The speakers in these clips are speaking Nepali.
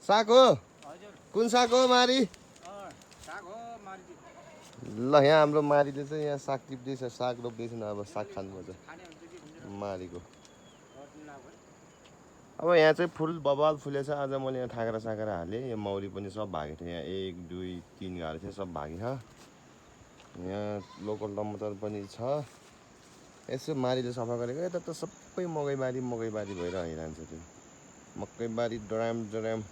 साग हो कुन साग हो मारी ल यहाँ हाम्रो मारीले चाहिँ यहाँ साग टिप्दैछ साग रोप्दैछ अब साग खानुपर्छ मारीको अब यहाँ चाहिँ फुल बबाल फुलेछ आज मैले यहाँ थाकेर साकेर हालेँ यो मौरी पनि सब भागेको थियो यहाँ 1 2 3 घार थियो सब भागेछ यहाँ लोकल टमाटर पनि छ यसो मारीले सफा गरेको यता त सबै मकैबारी भएर आइरहन्छ त्यो मकैबारी ड्राम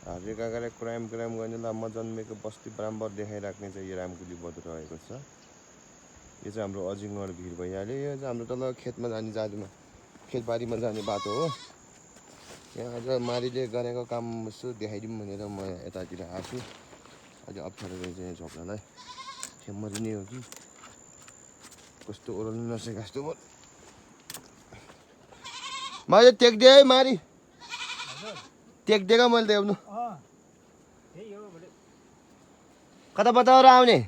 हाजे काकाले क्राइम गर्ने लाममा जन्मेको बस्ती बराबर देखाइराख्ने चाहिँ यो रामकुली बदर रहेको छ यो चाहिँ हाम्रो अजिङ्गर भिर भइहाल्यो यो चाहिँ हाम्रो तल खेतमा जाने जालीमा खेतबारीमा जाने बाटो हो यहाँ आज मारीले गरेको काम यसो देखाइदिउँ भनेर म यतातिर आएको छु अझ अप्ठ्यारो रहेछ यहाँ झोक्रालाई खेमरी नै हो कि कस्तो ओह्राल्नु नसकेको जस्तो भयो मैले टेक्दिएँ है मारी टेक्दिएँ मैले त हेर्नु कताबाट आउने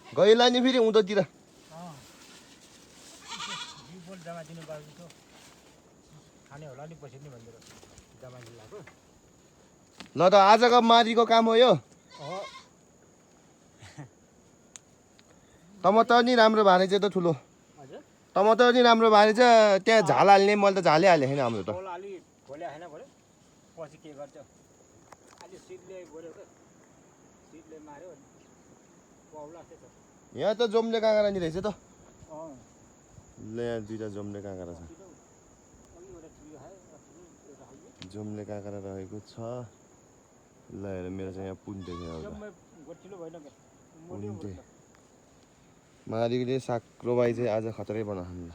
गइला नि फेरि उँधोतिर ल त आजको मारीको काम हो यो टमाटर नि राम्रो भारे चाहिँ त ठुलो टमाटर नि राम्रो भारे छ त्यहाँ झाल हाल्ने मैले त झालै हालेँ छैन हाम्रो त यहाँ त जम्ले काँक्रा नि रहेछ त ल यहाँ दुईटा जम्ले काँक्रा छ जम्ले काँक्रा रहेको छ ल हेर मेरो चाहिँ यहाँ पुन्ते पुन्ते मारीले साग रोपाइ चाहिँ आज खतरै बनाउनु